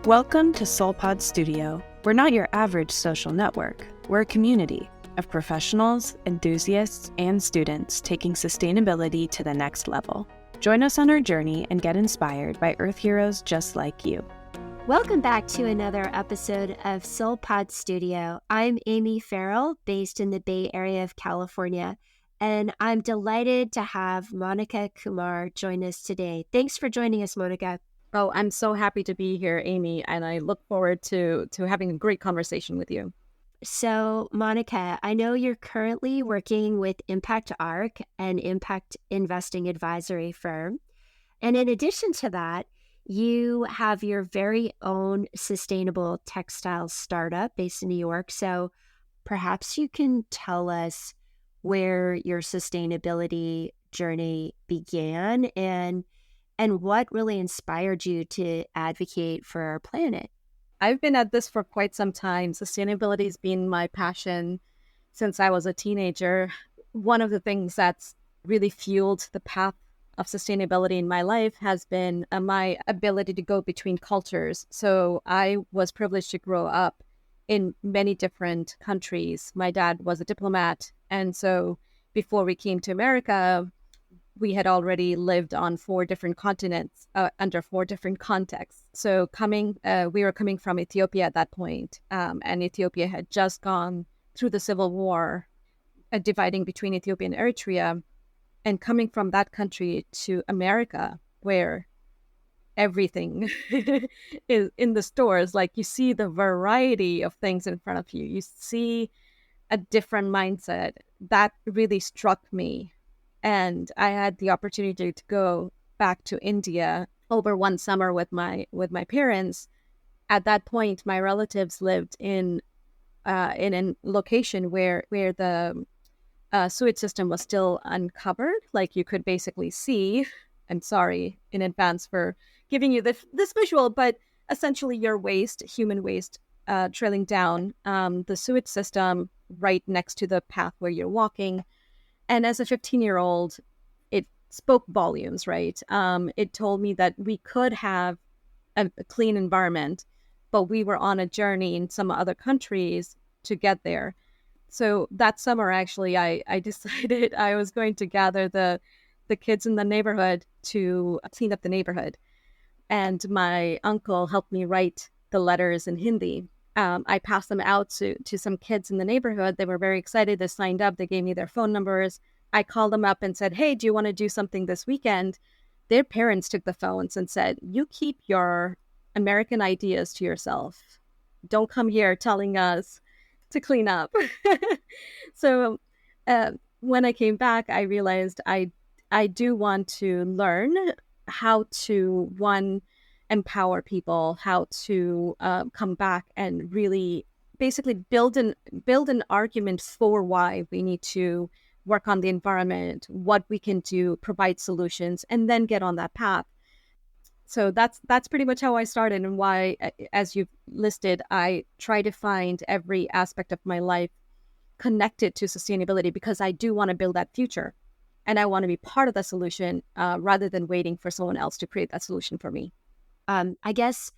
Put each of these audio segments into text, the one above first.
Welcome to SoulPod Studio. We're not your average social network. We're a community of professionals, enthusiasts, and students taking sustainability to the next level. Join us on our journey and get inspired by Earth heroes just like you. Welcome back to another episode of SoulPod Studio. I'm Amy Farrell, based in the Bay Area of California, and I'm delighted to have Monika Kumar join us today. Thanks for joining us, Monika. Oh, I'm so happy to be here, Amy, and I look forward to having a great conversation with you. So, Monika, I know you're currently working with Impact Arc, an impact investing advisory firm. And in addition to that, you have your very own sustainable textile startup based in New York. So perhaps you can tell us where your sustainability journey began and what really inspired you to advocate for our planet. I've been at this for quite some time. Sustainability has been my passion since I was a teenager. One of the things that's really fueled the path of sustainability in my life has been my ability to go between cultures. So I was privileged to grow up in many different countries. My dad was a diplomat. And so before we came to America, we had already lived on 4 different continents under 4 different contexts. So we were coming from Ethiopia at that point, and Ethiopia had just gone through the civil war, dividing between Ethiopia and Eritrea, and coming from that country to America, where everything is in the stores. Like, you see the variety of things in front of you. You see a different mindset. That really struck me. And I had the opportunity to go back to India over one summer with my parents. At that point, my relatives lived in a location where the sewage system was still uncovered. Like, you could basically see. I'm sorry in advance for giving you this visual, but essentially your waste, human waste, trailing down the sewage system right next to the path where you're walking. And as a 15-year-old, it spoke volumes, right? It told me that we could have a clean environment, but we were on a journey in some other countries to get there. So that summer, actually, I decided I was going to gather the kids in the neighborhood to clean up the neighborhood. And my uncle helped me write the letters in Hindi. I passed them out to some kids in the neighborhood. They were very excited. They signed up. They gave me their phone numbers. I called them up and said, hey, do you want to do something this weekend? Their parents took the phones and said, you keep your American ideas to yourself. Don't come here telling us to clean up. So when I came back, I realized I do want to learn how to, one, empower people, how to come back and really basically build an argument for why we need to work on the environment, what we can do, provide solutions, and then get on that path. So that's pretty much how I started, and why, as you've listed, I try to find every aspect of my life connected to sustainability, because I do want to build that future, and I want to be part of the solution rather than waiting for someone else to create that solution for me. I guess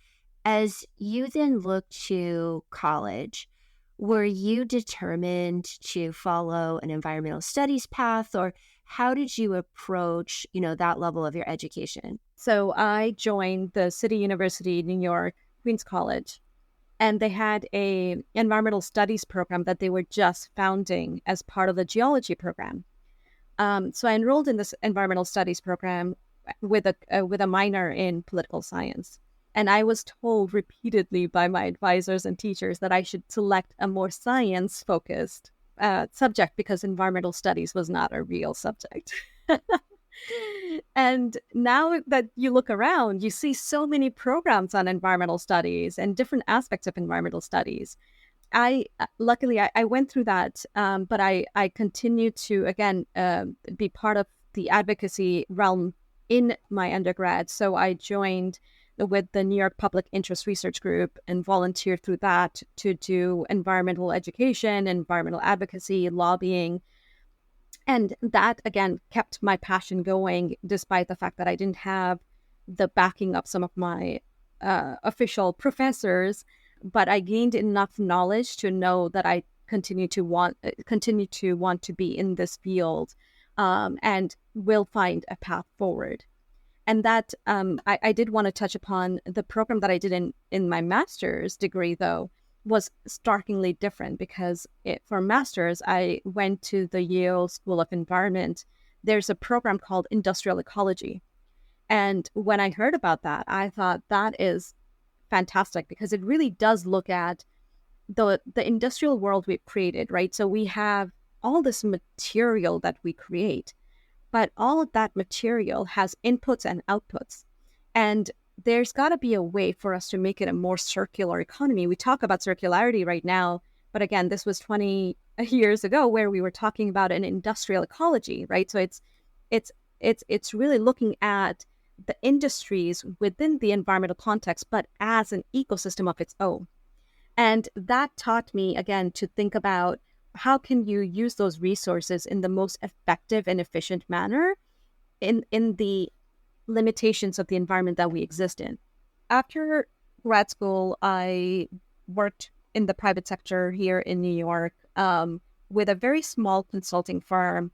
as you then looked to college, were you determined to follow an environmental studies path, or how did you approach, that level of your education? So I joined the City University, New York, Queens College, and they had a environmental studies program that they were just founding as part of the geology program. So I enrolled in this environmental studies program with a minor in political science. And I was told repeatedly by my advisors and teachers that I should select a more science-focused subject, because environmental studies was not a real subject. And now that you look around, you see so many programs on environmental studies and different aspects of environmental studies. Luckily, I went through that, but I continue to, again, be part of the advocacy realm in my undergrad. So I joined with the New York Public Interest Research Group and volunteered through that to do environmental education, environmental advocacy, lobbying. And that, again, kept my passion going, despite the fact that I didn't have the backing of some of my official professors, but I gained enough knowledge to know that I continue to want to be in this field, and will find a path forward. And that I did want to touch upon the program that I did in my master's degree, though, was starkly different because for master's, I went to the Yale School of Environment. There's a program called industrial ecology. And when I heard about that, I thought that is fantastic because it really does look at the industrial world we've created, right? So we have all this material that we create, but all of that material has inputs and outputs. And there's got to be a way for us to make it a more circular economy. We talk about circularity right now, but again, this was 20 years ago where we were talking about an industrial ecology, right? So it's really looking at the industries within the environmental context, but as an ecosystem of its own. And that taught me, again, to think about how can you use those resources in the most effective and efficient manner in the limitations of the environment that we exist in. After grad school, I worked in the private sector here in New York with a very small consulting firm,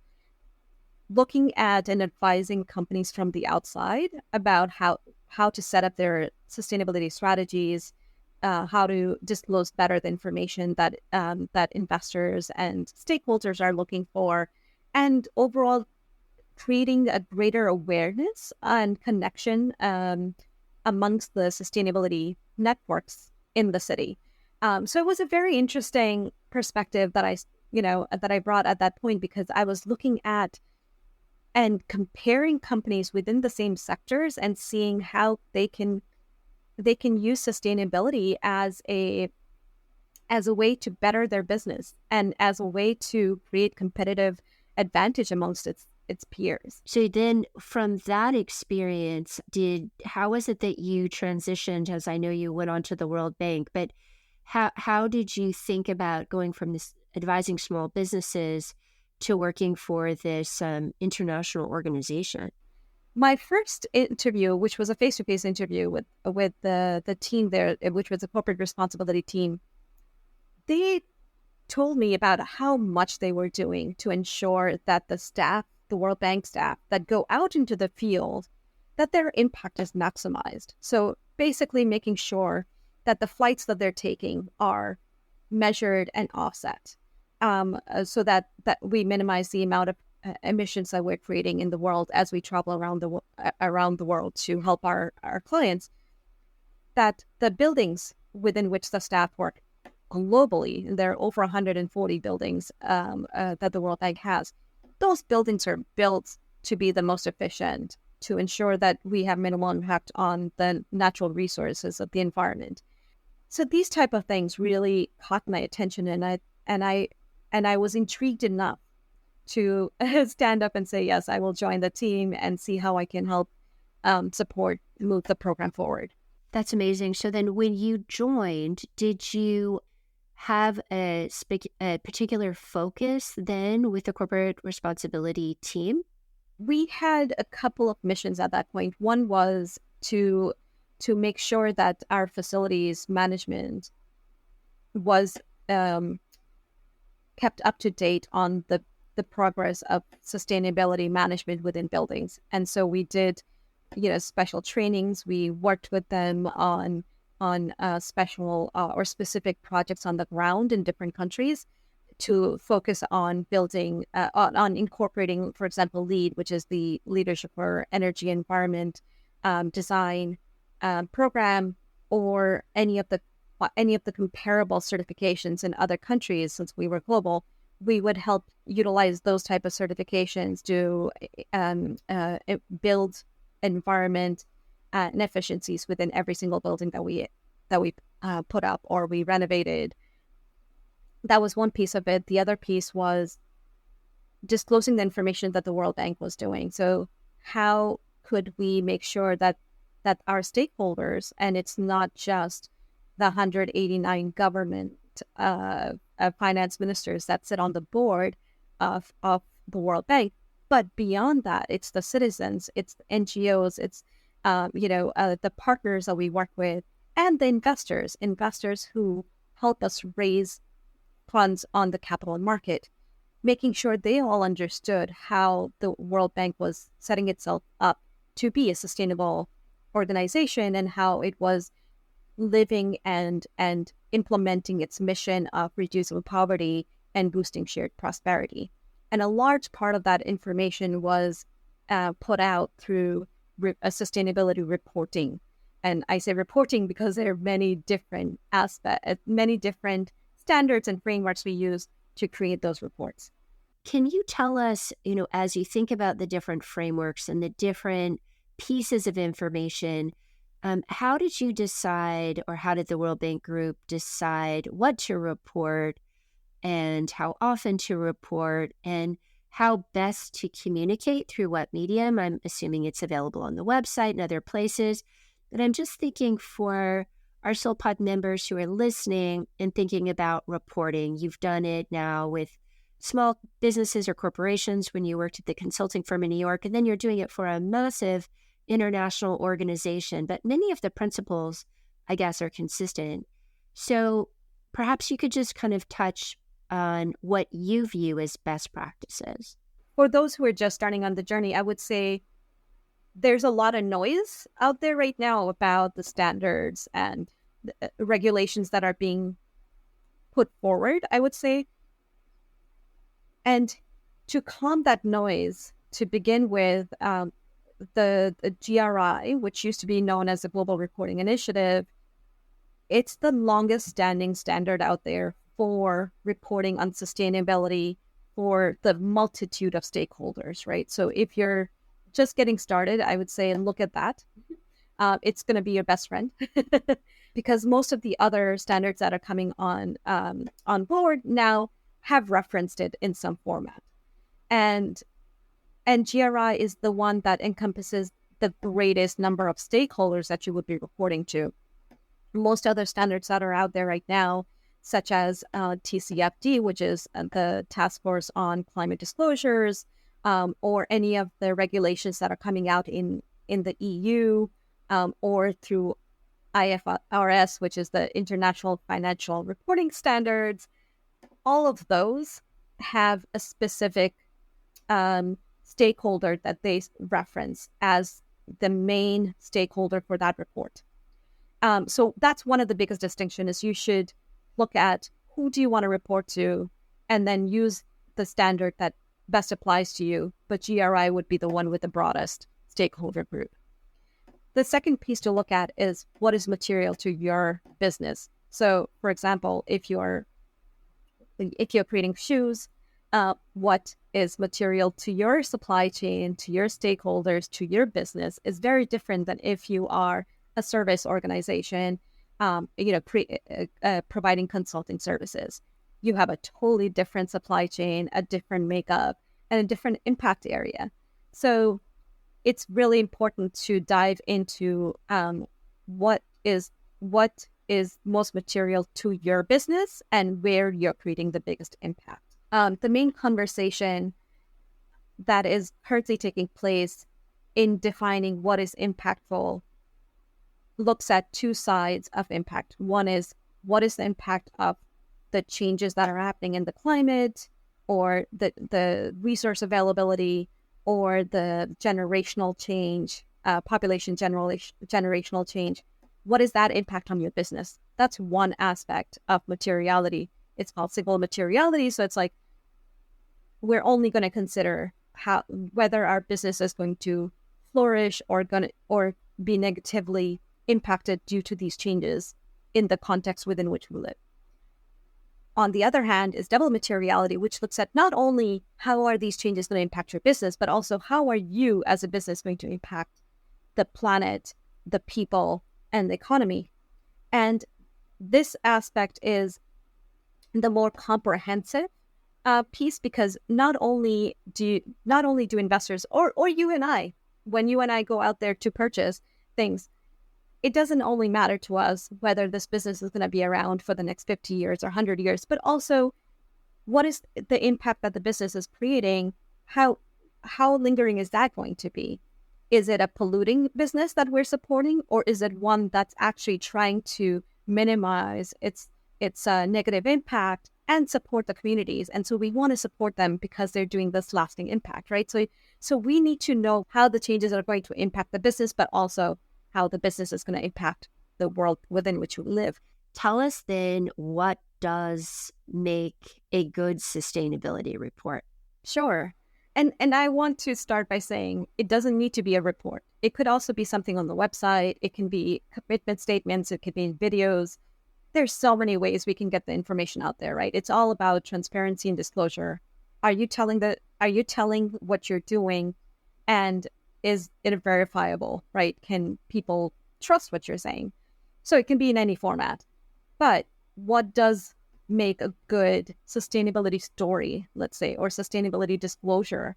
looking at and advising companies from the outside about how to set up their sustainability strategies, how to disclose better the information that that investors and stakeholders are looking for, and overall creating a greater awareness and connection amongst the sustainability networks in the city. So it was a very interesting perspective that I brought at that point, because I was looking at and comparing companies within the same sectors and seeing how they can use sustainability as a way to better their business and as a way to create competitive advantage amongst its peers. So then from that experience, how was it that you transitioned, as I know you went on to the World Bank, but how did you think about going from this advising small businesses to working for this international organization? My first interview, which was a face-to-face interview with the team there, which was a corporate responsibility team, they told me about how much they were doing to ensure that the staff, the World Bank staff that go out into the field, that their impact is maximized. So basically making sure that the flights that they're taking are measured and offset, so that we minimize the amount of emissions that we're creating in the world as we travel around the world to help our clients. That the buildings within which the staff work globally, and there are over 140 buildings that the World Bank has, those buildings are built to be the most efficient, to ensure that we have minimal impact on the natural resources of the environment. So these type of things really caught my attention, and I was intrigued enough to stand up and say, yes, I will join the team and see how I can help move the program forward. That's amazing. So then when you joined, did you have a particular focus then with the corporate responsibility team? We had a couple of missions at that point. One was to make sure that our facilities management was kept up to date on the progress of sustainability management within buildings. And so we did, special trainings. We worked with them on special or specific projects on the ground in different countries to focus on building, on incorporating, for example, LEED, which is the Leadership for Energy Environment Design program, or any of the comparable certifications in other countries. Since we were global, we would help utilize those type of certifications to build environment and efficiencies within every single building that we put up or we renovated. That was one piece of it. The other piece was disclosing the information that the World Bank was doing. So how could we make sure that our stakeholders, and it's not just the 189 government finance ministers that sit on the board of the World Bank, but beyond that, it's the citizens, it's the NGOs, it's the partners that we work with, and the investors who help us raise funds on the capital market, making sure they all understood how the World Bank was setting itself up to be a sustainable organization and how it was living and implementing its mission of reducing poverty and boosting shared prosperity. And a large part of that information was put out through a sustainability reporting. And I say reporting because there are many different aspects, many different standards and frameworks we use to create those reports. Can you tell us, as you think about the different frameworks and the different pieces of information, how did you decide, or how did the World Bank Group decide what to report and how often to report and how best to communicate through what medium? I'm assuming it's available on the website and other places. But I'm just thinking for our SoulPod members who are listening and thinking about reporting, you've done it now with small businesses or corporations when you worked at the consulting firm in New York, and then you're doing it for a massive international organization. But many of the principles, I guess, are consistent. So perhaps you could just kind of touch on what you view as best practices. For those who are just starting on the journey, I would say there's a lot of noise out there right now about the standards and the regulations that are being put forward, I would say. And to calm that noise, to begin with, the GRI, which used to be known as the Global Reporting Initiative, it's the longest standing standard out there for reporting on sustainability for the multitude of stakeholders, right? So if you're just getting started, I would say look at that. It's going to be your best friend because most of the other standards that are coming on board now have referenced it in some format. And GRI is the one that encompasses the greatest number of stakeholders that you would be reporting to. Most other standards that are out there right now, such as TCFD, which is the Task Force on Climate Disclosures, or any of the regulations that are coming out in the EU, or through IFRS, which is the International Financial Reporting Standards. All of those have a specific stakeholder that they reference as the main stakeholder for that report. So that's one of the biggest distinctions is you should look at who do you want to report to and then use the standard that best applies to you. But GRI would be the one with the broadest stakeholder group. The second piece to look at is what is material to your business. So, for example, if you're creating shoes, what is material to your supply chain, to your stakeholders, to your business is very different than if you are a service organization, providing consulting services. You have a totally different supply chain, a different makeup, and a different impact area. So it's really important to dive into what is most material to your business and where you're creating the biggest impact. The main conversation that is currently taking place in defining what is impactful looks at two sides of impact. One is what is the impact of the changes that are happening in the climate or the resource availability or the generational change, population generational change. What is that impact on your business? That's one aspect of materiality. It's called single materiality. So it's like we're only going to consider whether our business is going to flourish or be negatively impacted due to these changes in the context within which we live. On the other hand is double materiality, which looks at not only how are these changes going to impact your business, but also how are you as a business going to impact the planet, the people, and the economy. And this aspect is the more comprehensive piece because not only do investors or you and I, when you and I go out there to purchase things, it doesn't only matter to us whether this business is going to be around for the next 50 years or 100 years, but also what is the impact that the business is creating? How lingering is that going to be? Is it a polluting business that we're supporting, or is it one that's actually trying to minimize its negative impact and support the communities? And so we want to support them because they're doing this lasting impact, right? So we need to know how the changes are going to impact the business, but also how the business is going to impact the world within which we live. Tell us then, what does make a good sustainability report? Sure. And I want to start by saying it doesn't need to be a report. It could also be something on the website. It can be commitment statements. It could be videos. There's so many ways we can get the information out there, right? It's all about transparency and disclosure. Are you telling what you're doing, and is it verifiable, right? Can people trust what you're saying? So it can be in any format. But what does make a good sustainability story, let's say, or sustainability disclosure,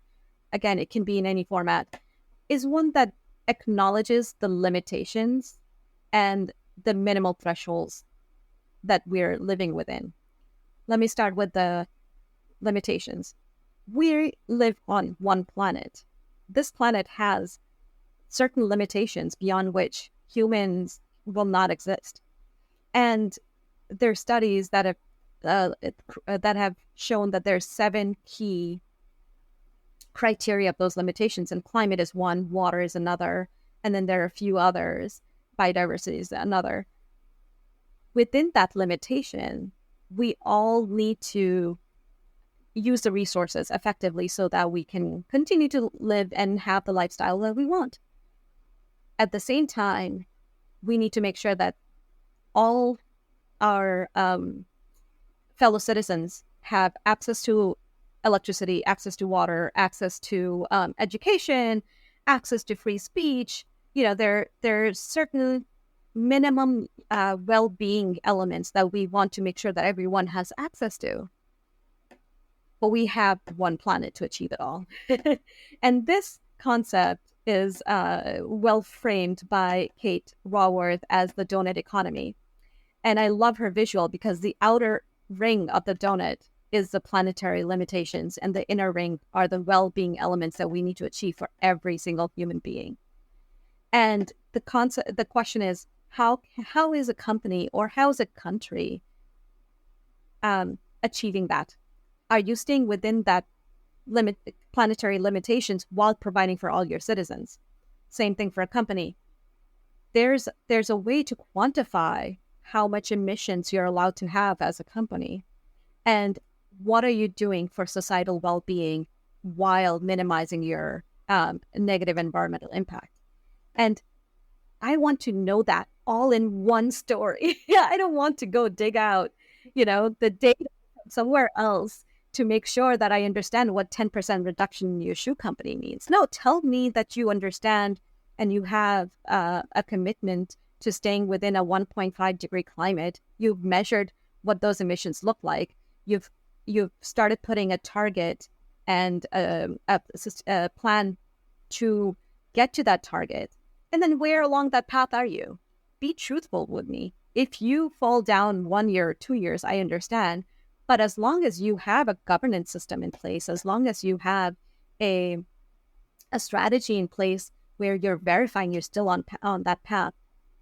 again, it can be in any format, is one that acknowledges the limitations and the minimal thresholds that we're living within. Let me start with the limitations. We live on one planet. This planet has certain limitations beyond which humans will not exist. And there are studies that have shown that there's 7 key criteria of those limitations, and climate is one, water is another, and then there are a few others. Biodiversity is another. Within that limitation, we all need to use the resources effectively so that we can continue to live and have the lifestyle that we want. At the same time, we need to make sure that all our fellow citizens have access to electricity, access to water, access to education, access to free speech. There's certain minimum well-being elements that we want to make sure that everyone has access to. But we have one planet to achieve it all. And this concept is well framed by Kate Raworth as the donut economy. And I love her visual because the outer ring of the donut is the planetary limitations, and the inner ring are the well-being elements that we need to achieve for every single human being. And the question is, how is a company, or how is a country achieving that? Are you staying within that planetary limitations while providing for all your citizens? Same thing for a company. There's a way to quantify how much emissions you're allowed to have as a company, and what are you doing for societal well-being while minimizing your negative environmental impact. And I want to know that all in one story. I don't want to go dig out, the data somewhere else to make sure that I understand what 10% reduction in your shoe company means. No, tell me that you understand and you have a commitment to staying within a 1.5 degree climate. You've measured what those emissions look like. You've started putting a target and a plan to get to that target. And then where along that path are you? Be truthful with me. If you fall down 1 year or 2 years, I understand. But as long as you have a governance system in place, as long as you have a strategy in place where you're verifying you're still on that path,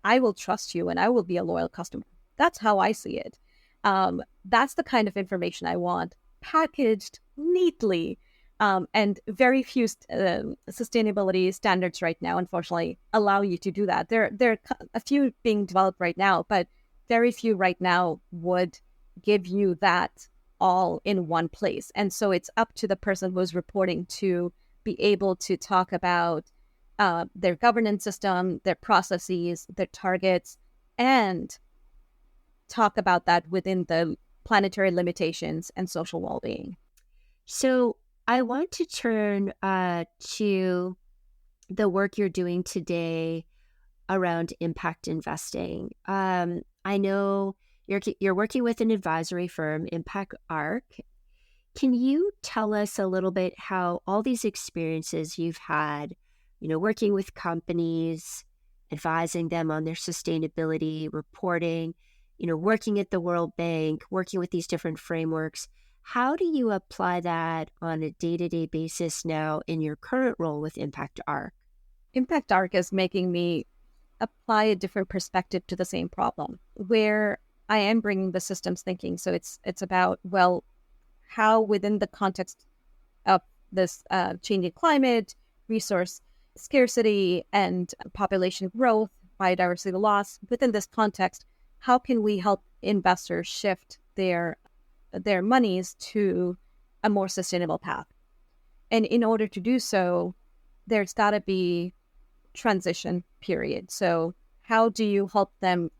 I will trust you and I will be a loyal customer. That's how I see it. That's the kind of information I want, packaged neatly. And very few sustainability standards right now, unfortunately, allow you to do that. There are a few being developed right now, but very few right now would give you that all in one place. And so it's up to the person who's reporting to be able to talk about their governance system, their processes, their targets, and talk about that within the planetary limitations and social well-being. So I want to turn to the work you're doing today around impact investing. I know you're working with an advisory firm, Impact Arc. Can you tell us a little bit how all these experiences you've had, working with companies, advising them on their sustainability reporting, working at the World Bank, working with these different frameworks, how do you apply that on a day-to-day basis now in your current role with Impact Arc? Impact Arc is making me apply a different perspective to the same problem, where I am bringing the systems thinking. So it's about, well, how within the context of this changing climate, resource scarcity, and population growth, biodiversity loss, within this context, how can we help investors shift their monies to a more sustainable path? And in order to do so, there's got to be transition period. So how do you help them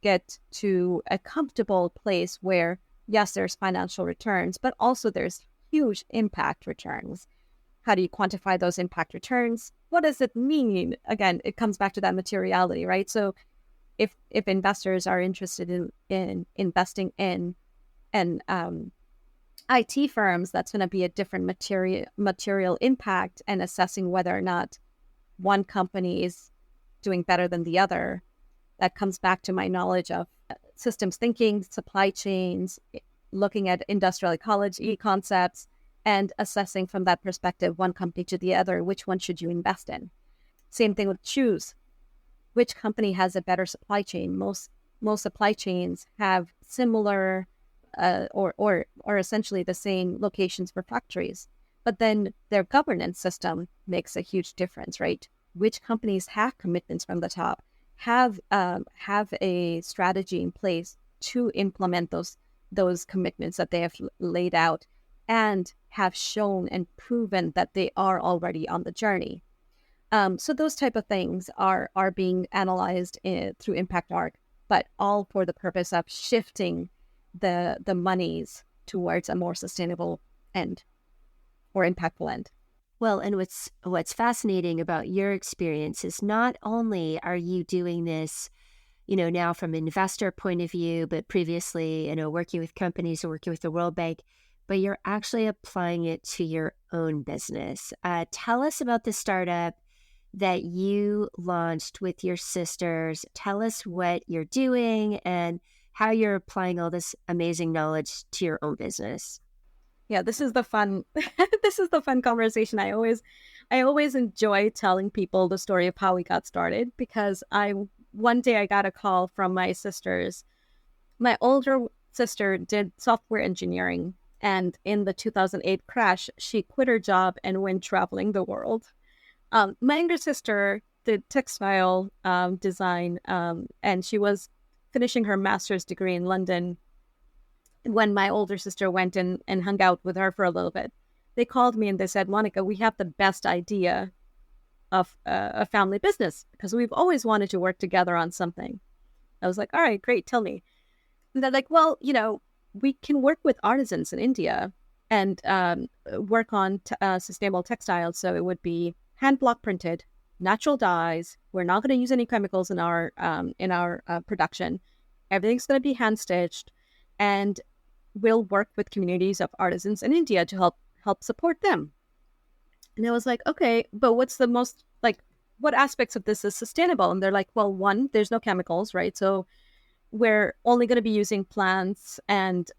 get to a comfortable place where, yes, there's financial returns, but also there's huge impact returns? How do you quantify those impact returns? What does it mean? Again, it comes back to that materiality, right? So if investors are interested in investing in and IT firms, that's going to be a different material impact, and assessing whether or not one company is doing better than the other. That comes back to my knowledge of systems thinking, supply chains, looking at industrial ecology concepts, and assessing from that perspective, one company to the other, which one should you invest in? Same thing with shoes. Which company has a better supply chain? Most supply chains have similar or essentially the same locations for factories, but then their governance system makes a huge difference, right? Which companies have commitments from the top, have a strategy in place to implement those commitments that they have laid out, and have shown and proven that they are already on the journey. So those type of things are being analyzed through Impact Arc, but all for the purpose of shifting the monies towards a more sustainable end or impactful end. Well, and what's fascinating about your experience is not only are you doing this, now from an investor point of view, but previously, working with companies or working with the World Bank, but you're actually applying it to your own business. Tell us about the startup that you launched with your sisters. Tell us what you're doing and how you're applying all this amazing knowledge to your own business. Yeah, this is the fun conversation. I always enjoy telling people the story of how we got started, because one day I got a call from my sisters. My older sister did software engineering, and in the 2008 crash, she quit her job and went traveling the world. My younger sister did textile design, and she was finishing her master's degree in London when my older sister went and hung out with her for a little bit. They called me and they said, Monika, we have the best idea of a family business, because we've always wanted to work together on something. I was like, all right, great, tell me. And they're like, well, we can work with artisans in India and work on sustainable textiles. So it would be hand block printed, natural dyes. We're not going to use any chemicals in our production. Everything's going to be hand stitched, and we'll work with communities of artisans in India to help support them. And I was like, okay, but what's the most, what aspects of this is sustainable? And they're like, well, one, there's no chemicals, right? So we're only going to be using plants and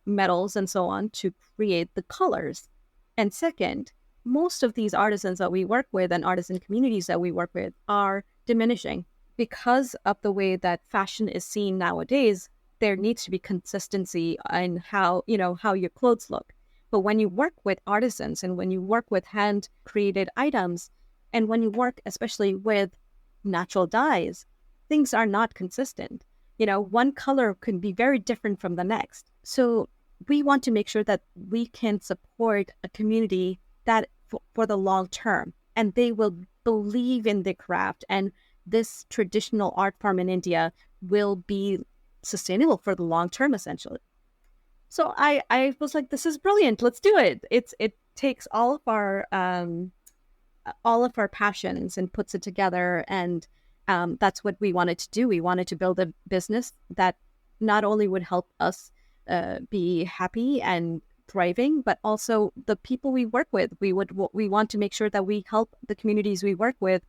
metals and so on to create the colors. And second, most of these artisans that we work with and artisan communities that we work with are diminishing because of the way that fashion is seen nowadays. There needs to be consistency in how your clothes look. But when you work with artisans and when you work with hand created items, and when you work especially with natural dyes, things are not consistent. One color can be very different from the next. So we want to make sure that we can support a community that for the long term, and they will believe in the craft, and this traditional art form in India will be sustainable for the long term, essentially. So I was like, this is brilliant. Let's do it. It takes all of our passions and puts it together. And that's what we wanted to do. We wanted to build a business that not only would help us be happy and thriving, but also the people we work with. We want to make sure that we help the communities we work with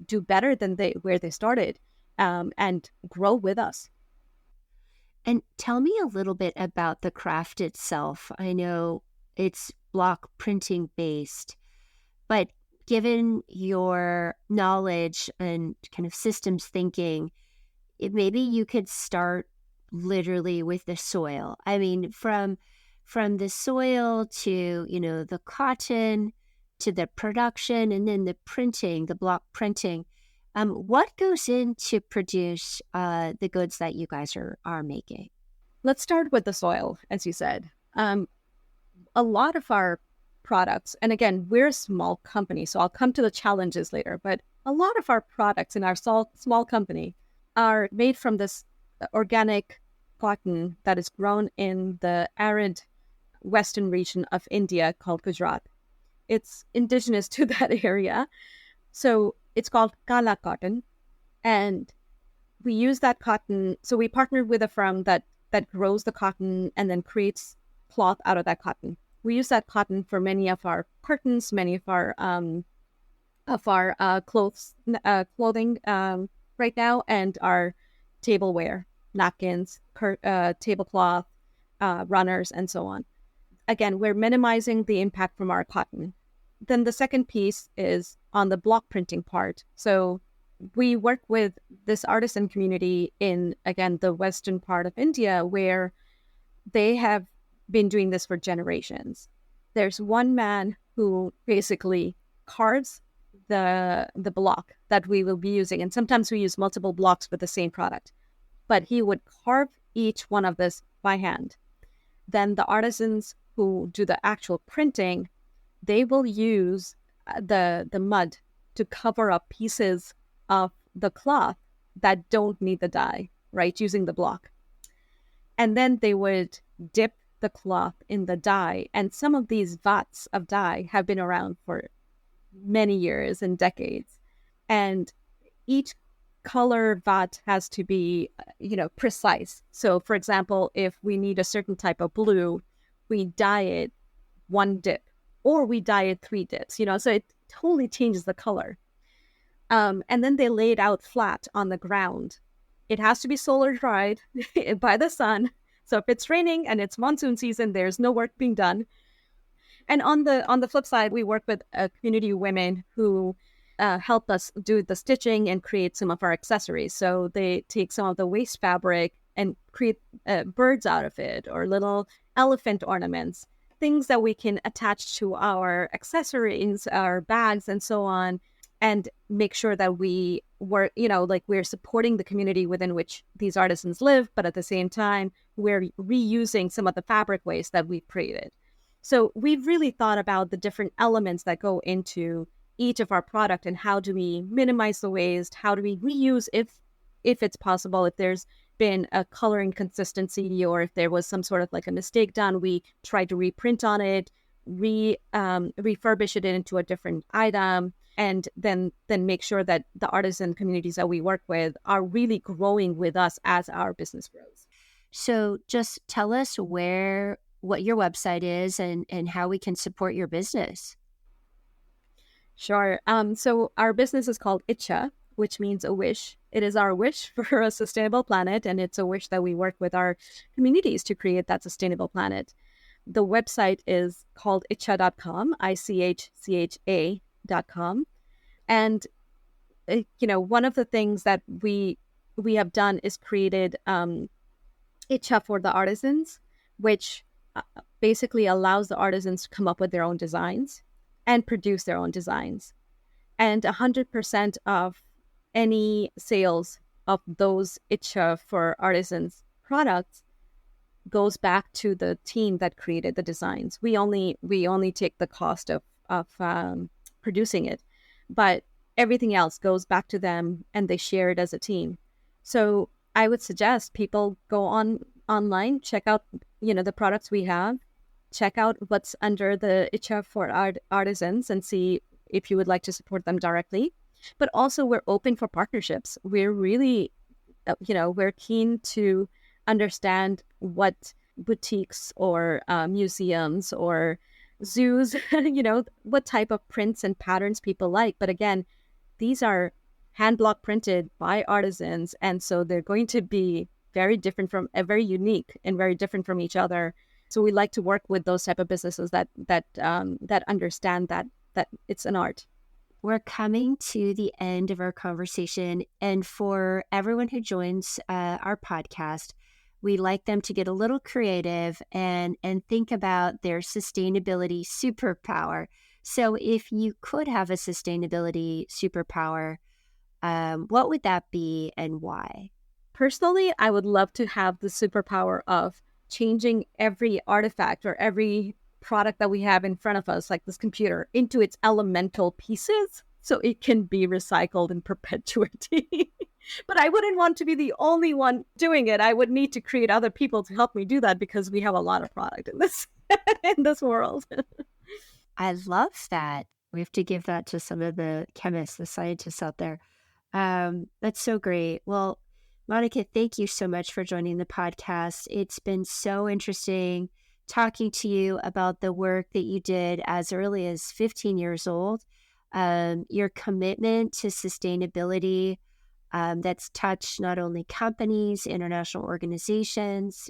do better than where they started, and grow with us. And tell me a little bit about the craft itself. I know it's block printing based, but given your knowledge and kind of systems thinking, maybe you could start literally with the soil. I mean, from the soil to, the cotton, to the production, and then the printing, the block printing. What goes into produce the goods that you guys are making? Let's start with the soil, as you said. A lot of our products, and again, we're a small company, so I'll come to the challenges later, but a lot of our products in our small company are made from this organic cotton that is grown in the arid western region of India called Gujarat. It's indigenous to that area. So it's called Kala cotton. And we use that cotton. So we partnered with a firm that grows the cotton and then creates cloth out of that cotton. We use that cotton for many of our curtains, many of our clothing right now, and our tableware, napkins, tablecloth, runners, and so on. Again, we're minimizing the impact from our cotton. Then the second piece is on the block printing part. So we work with this artisan community in, again, the western part of India, where they have been doing this for generations. There's one man who basically carves the block that we will be using. And sometimes we use multiple blocks with the same product. But he would carve each one of this by hand. Then the artisans who do the actual printing, they will use the mud to cover up pieces of the cloth that don't need the dye, right, using the block. And then they would dip the cloth in the dye. And some of these vats of dye have been around for many years and decades. And each color vat has to be, precise. So, for example, if we need a certain type of blue, we dye it one dip, or we dye it 3 dips, so it totally changes the color. And then they lay it out flat on the ground. It has to be solar dried by the sun. So if it's raining and it's monsoon season, there's no work being done. And on the flip side, we work with a community of women who help us do the stitching and create some of our accessories. So they take some of the waste fabric and create birds out of it, or little elephant ornaments, things that we can attach to our accessories, our bags, and so on, and make sure that we work, we're supporting the community within which these artisans live, but at the same time, we're reusing some of the fabric waste that we've created. So we've really thought about the different elements that go into each of our product, and how do we minimize the waste? How do we reuse if it's possible? If there's been a color inconsistency, or if there was some sort of like a mistake done, we try to reprint on it, refurbish it into a different item, and then make sure that the artisan communities that we work with are really growing with us as our business grows. So just tell us what your website is and how we can support your business. Sure. So our business is called Icha, which means a wish. It is our wish for a sustainable planet, and it's a wish that we work with our communities to create that sustainable planet. The website is called ichcha.com, ICHCHA.com. And, one of the things that we have done is created Ichcha for the artisans, which basically allows the artisans to come up with their own designs and produce their own designs. And 100% of any sales of those Ichcha for artisans products goes back to the team that created the designs. We only take the cost of producing it, but everything else goes back to them, and they share it as a team. So I would suggest people go online, check out the products we have, check out what's under the Ichcha for artisans, and see if you would like to support them directly. But also, we're open for partnerships. We're really, we're keen to understand what boutiques or museums or zoos, what type of prints and patterns people like. But again, these are hand block printed by artisans, and so they're going to be very unique and very different from each other. So we like to work with those type of businesses that understand that it's an art. we're coming to the end of our conversation. And for everyone who joins our podcast, we like them to get a little creative and think about their sustainability superpower. So if you could have a sustainability superpower, what would that be and why? Personally, I would love to have the superpower of changing every artifact or every product that we have in front of us, like this computer, into its elemental pieces so it can be recycled in perpetuity. But I wouldn't want to be the only one doing it. I would need to create other people to help me do that because we have a lot of product in this in this world. I love that. We have to give that to some of the chemists, the scientists out there. That's so great. Well, Monika, thank you so much for joining the podcast. It's been so interesting talking to you about the work that you did as early as 15 years old, your commitment to sustainability that's touched not only companies, international organizations,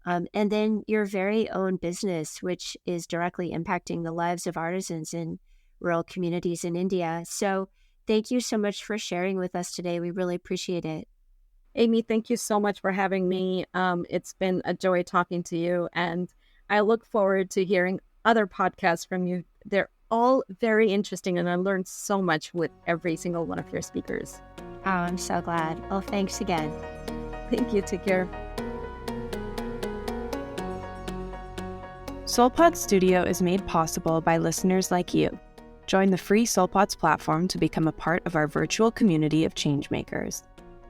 and then your very own business, which is directly impacting the lives of artisans in rural communities in India. So thank you so much for sharing with us today. We really appreciate it. Amy, thank you so much for having me. It's been a joy talking to you, and I look forward to hearing other podcasts from you. They're all very interesting, and I learned so much with every single one of your speakers. Oh, I'm so glad. Well, thanks again. Thank you. Take care. SoulPod Studio is made possible by listeners like you. Join the free SoulPods platform to become a part of our virtual community of changemakers.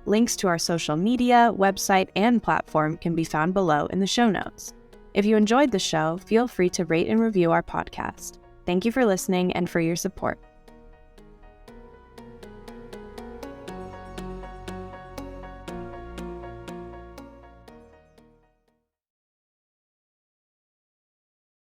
Links to our social media, website, and platform can be found below in the show notes. If you enjoyed the show, feel free to rate and review our podcast. Thank you for listening and for your support.